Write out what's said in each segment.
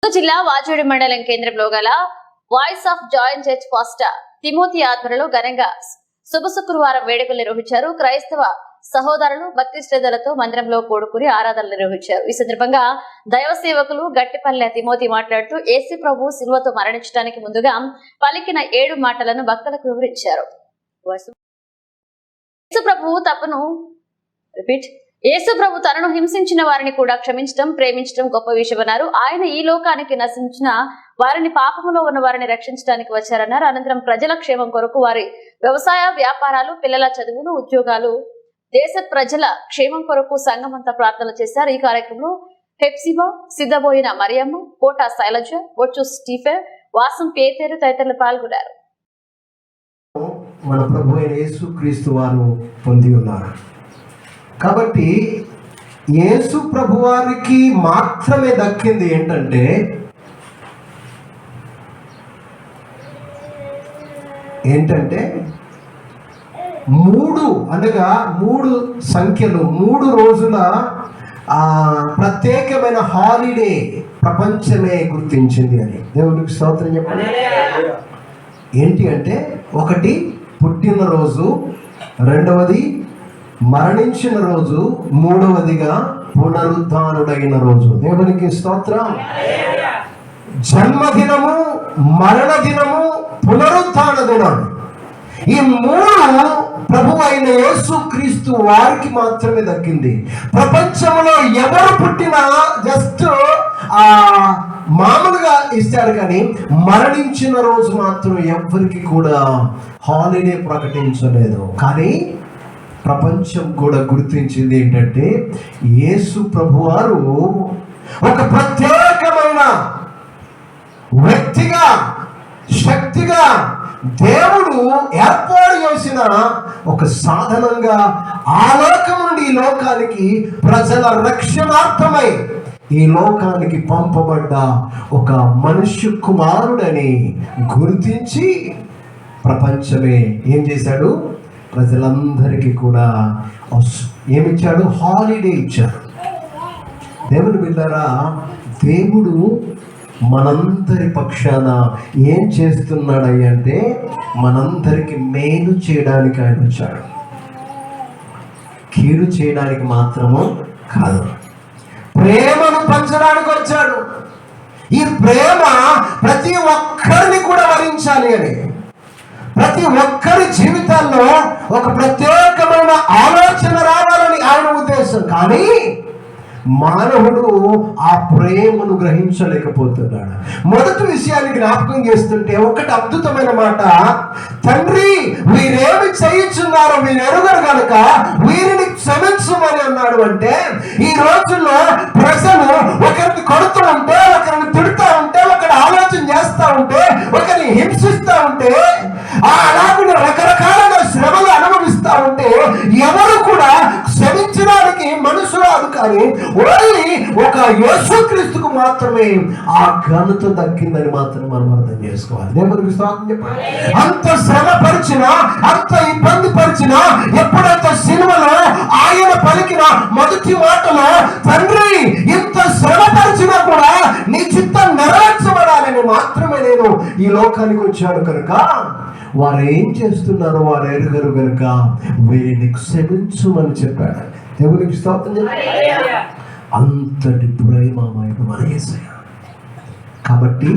జిల్లా వాజేడు మండలం కేంద్రంలో గల voice of join church pastor Timothy ఆధ్వర్యంలో ఘనంగా శుభ శుక్రవారం వేడుకలు నిర్వహించారు. క్రైస్తవ సహోదరులు భక్తి శ్రద్ధలతో మందిరంలో కూడుకుని ఆరాధనలు నిర్వహించారు. ఈ సందర్భంగా దైవ సేవకులు గట్టిపల్లె తిమోతి మాట్లాడుతూ యేసు ప్రభు శిలువతో మరణించడానికి ముందుగా పలికిన 7 మాటలను భక్తులకు వివరించారు. యేసు ప్రభు తనను హింసించిన వారిని కూడా క్షమించడం, ప్రేమించడం గొప్ప విషయమన్నారు. ఆయన ఈ లోకానికి నశించిన వారిని, పాపములో ఉన్న వారిని రక్షించడానికి వచ్చారన్నారు. అనంతరం ప్రజల క్షేమం కొరకు వారి వ్యవసాయ వ్యాపారాలు, పిల్లల చదువులు, ఉద్యోగాలు, దేశ ప్రజల క్షేమం కొరకు సంఘమంతా ప్రార్థనలు చేశారు. ఈ కార్యక్రమంలో హెప్సిబా, సిద్ధబోయిన మరియమ్మ, కోట శైలజ, బొచ్చు స్టీఫెన్, వాసం పేతేరు తదితరులు పాల్గొన్నారు. మన ప్రభు అయిన యేసుక్రీస్తు వారు పొంది ఉన్నారు కాబట్టి యేసు ప్రభు వారికి మాత్రమే దక్కింది ఏంటంటే 3 సంఖ్యలు 3 రోజుల ప్రత్యేకమైన హాలిడే ప్రపంచమే గుర్తించింది అని దేవునికి స్తోత్రం చెప్పండి. ఏంటి అంటే, 1 పుట్టినరోజు, 2వది మరణించిన రోజు, 3వదిగా పునరుద్ధానుడైన రోజు. దేవునికి స్తోత్రం. జన్మదినము, మరణ దినము, పునరుద్ధాన దినం, ఈ 3 ప్రభు అయిన యేసుక్రీస్తు వారికి మాత్రమే దక్కింది. ప్రపంచంలో ఎవరు పుట్టినా జస్ట్ మామూలుగా ఇస్తారు, కానీ మరణించిన రోజు మాత్రం ఎవరికి కూడా హాలిడే ప్రకటించలేదు. కానీ ప్రపంచం కూడా గుర్తించింది ఏంటంటే, యేసు ప్రభువారు ఒక ప్రత్యేకమైన వ్యక్తిగా, శక్తిగా దేవుడు ఏర్పాటు చేసిన ఒక సాధనంగా ఆ లోకం నుండి ఈ లోకానికి ప్రజల రక్షణార్థమై ఈ లోకానికి పంపబడ్డ ఒక మనుష్య కుమారుడని గుర్తించి ప్రపంచమే ఏం చేశాడు? ప్రజలందరికీ కూడా ఏమిచ్చాడు? హాలిడే ఇచ్చాడు. దేవుని బిడ్డలారా, దేవుడు మనందరి పక్షాన ఏం చేస్తున్నాడు అంటే, మనందరికి మేలు చేయడానికి ఆయన వచ్చాడు, కీడు చేయడానికి మాత్రము కాదు. ప్రేమను పంచడానికి వచ్చాడు. ఈ ప్రేమ ప్రతి ఒక్కరిని కూడా వరించాలి అని, ప్రతి ఒక్కరి జీవితాల్లో ఒక ప్రత్యేకమైన ఆలోచన రావాలని ఆయన ఉద్దేశం. కానీ మానవుడు ఆ ప్రేమను గ్రహించలేకపోతున్నాడు. మొదటి విషయాన్ని జ్ఞాపకం చేస్తుంటే ఒకటి అద్భుతమైన మాట, తండ్రి వీరేమి చేయుచున్నారో వీరు ఎరుగరు కనుక వీరిని క్షమించమని అన్నాడు. అంటే ఈ రోజుల్లో ప్రజలు ఒకరిని కొడుతూ ఉంటే, ఒకరిని తిడుతూ ఉంటే, ఒకరి ఆలోచన చేస్తూ ఉంటే, ఒకరిని హింసిస్తూ ఉంటే, అలాగే రకరకాలుగా శ్రమలు అనుభవిస్తూ ఉంటే ఎవరు కూడా క్షమించడానికి మనసు రాదు. కానీ ఓన్లీ ఒక యేసుక్రీస్తుకు మాత్రమే ఆ ఘనత దక్కిందని మాత్రం మనం అర్థం చేసుకోవాలి. దేవునికి స్తోత్రం చెప్పాలి. అంత శ్రమ పరిచినా, అంత ఇబ్బంది పరిచినా, ఎప్పుడైతే సినిమాలో ఆయన పలికిన మొదటి మాటలో, తండ్రి ఇంత శ్రమ పరిచినా కూడా నీ చిత్తం నెరవేర్చబడాలని మాత్రమే నేను ఈ లోకానికి వచ్చాను కనుక వారు ఏం చేస్తున్నారో వారు ఎరుగరు కనుక వీరిని క్షమించుమని చెప్పాడు. దేవునికి స్తోత్రం చెప్పాలి. అంతటి ప్రేమమైన మన యేసయ్య. కాబట్టి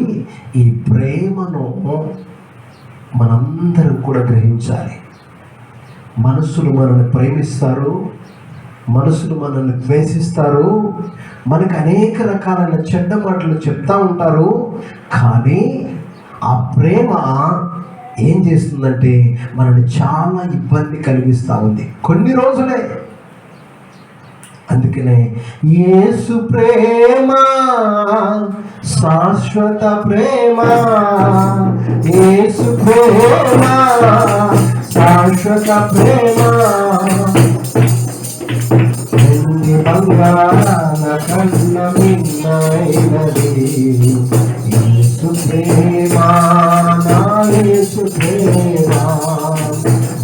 ఈ ప్రేమను మనందరం కూడా గ్రహించాలి. మనుషులు మనల్ని ప్రేమిస్తారు, మనుషులు మనల్ని ద్వేషిస్తారు, మనకు అనేక రకాలైన చెడ్డ మాటలు చెప్తా ఉంటారు. కానీ ఆ ప్రేమ ఏం చేస్తుందంటే మనల్ని చాలా ఇబ్బంది కలిగిస్తూ ఉంది కొన్ని రోజులే. అందుకనే యేసు ప్రేమ శాశ్వత ప్రేమ, యేసు ప్రేమ శాశ్వత ప్రేమ, బంగారాల కన్న మిన్నైనది యేసు ప్రేమ, నా యేసు ప్రేమ,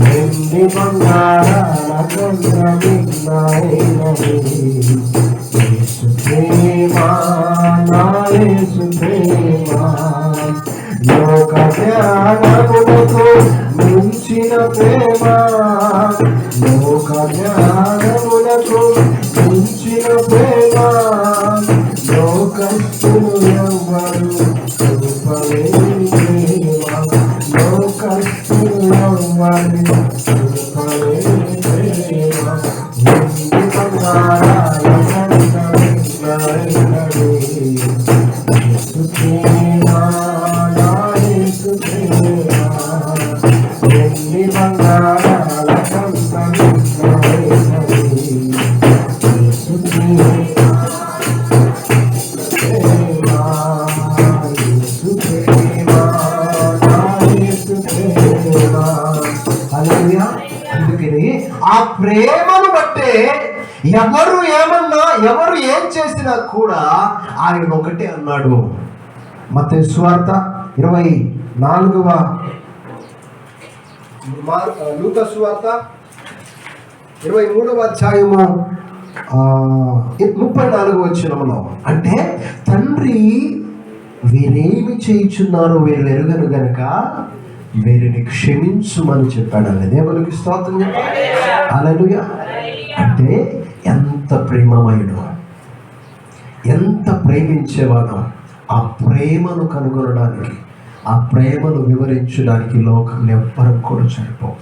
వెండి బంగారాల కన్న మిన్నైనది యేసు ప్రేమ, నా యేసు ప్రేమ లోక జ్ఞానములకు మించిన ప్రేమ లోక జ్ఞానములకు మించిన ప్రేమ లోకస్తులు ఎవ్వరు చూపలేని ప్రేమ లోకస్తులు ఎవ్వరు చూపలేని ప్రేమ వెండి బంగారాల కంటమైనది యేసు ప్రేమ నా యేసు ప్రేమ వెండి బంగారాల కంటమైనది యేసు ప్రేమ అందుకని ఆ ప్రేమను బట్టే ఎవరు ఏమన్నా ఎవరు ఏం చేసినా కూడా ఆయన ఒకటే అన్నాడు. మత్తయి సువార్త 24వ లూకా సువార్త 23వ అధ్యాయము 34వ వచనంలో అంటే తండ్రి వీరేమి చేయుచున్నారో వీరు ఎరుగను గనుక వీరిని క్షమించుమని చెప్పాడండి. దేవునికి స్తోత్రం చెప్పాలి. హల్లెలూయా. అంటే ఎంత ప్రేమమయుడు, ఎంత ప్రేమించేవాడు. ఆ ప్రేమను కనుగొనడానికి, ఆ ప్రేమను వివరించడానికి లోకంలో ఎవ్వరం కూడా సరిపోవు.